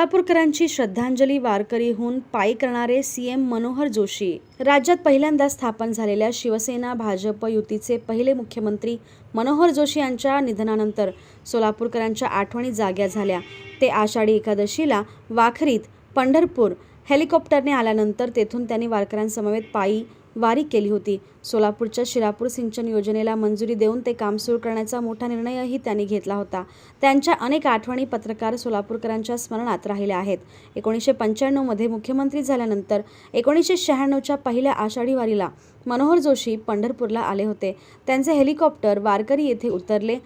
सोलापूरकरांची श्रद्धांजली वारकरीहून पायी करणारे सीएम मनोहर जोशी। राज्यात पहिल्यांदा स्थापन झालेल्या शिवसेना भाजप युतीचे पहिले मुख्यमंत्री मनोहर जोशी यांच्या निधनानंतर सोलापूरकरांच्या आठवणी जाग्या झाल्या। ते आषाढी एकादशीला वाखरीत पंढरपूर हेलिकॉप्टरने आल्यानंतर तेथून त्यांनी वारकऱ्यांसमवेत पायी वारी केली होती। सोलापूरच्या शिरापूर सिंचन योजनेला मंजुरी देऊन ते काम सुरू करण्याचा मोठा निर्णयही त्यांनी घेतला होता। त्यांच्या अनेक आठवणी पत्रकार सोलापूरकरांच्या स्मरणात राहिल्या आहेत। 1995 मध्ये मुख्यमंत्री झाल्यानंतर 1996च्या पहिल्या आषाढी वारीला मनोहर जोशी पंढरपूरला आले होते। त्यांचे हेलिकॉप्टर वारकरी येथे उतरले।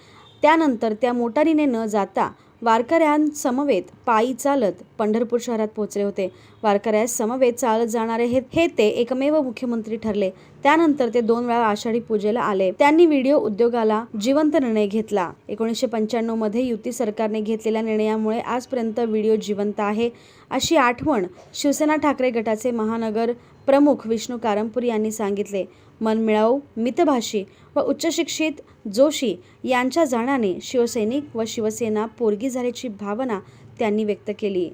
त्यानंतर त्या मोटारीने न जाता वारकऱ्यांसमवेत पायी चालत पंढरपूर शहरात पोहोचले होते। वारकऱ्यांसमवेत चालत जाणारे हे ते एकमेव मुख्यमंत्री ठरले। त्यानंतर ते 2 वेळा आषाढी पूजेला आले। त्यांनी व्हिडिओ उद्योगाला जिवंत निर्णय घेतला। 1995 मध्ये युती सरकारने घेतलेल्या निर्णयामुळे आजपर्यंत व्हिडिओ जिवंत आहे, अशी आठवण शिवसेना ठाकरे गटाचे महानगर प्रमुख विष्णू कारंपुरी यांनी सांगितले। मनमिळाऊ, मितभाषी व उच्चशिक्षित जोशी यांच्या जाण्याने शिवसैनिक व शिवसेना पोरगी झाल्याची भावना त्यांनी व्यक्त केली।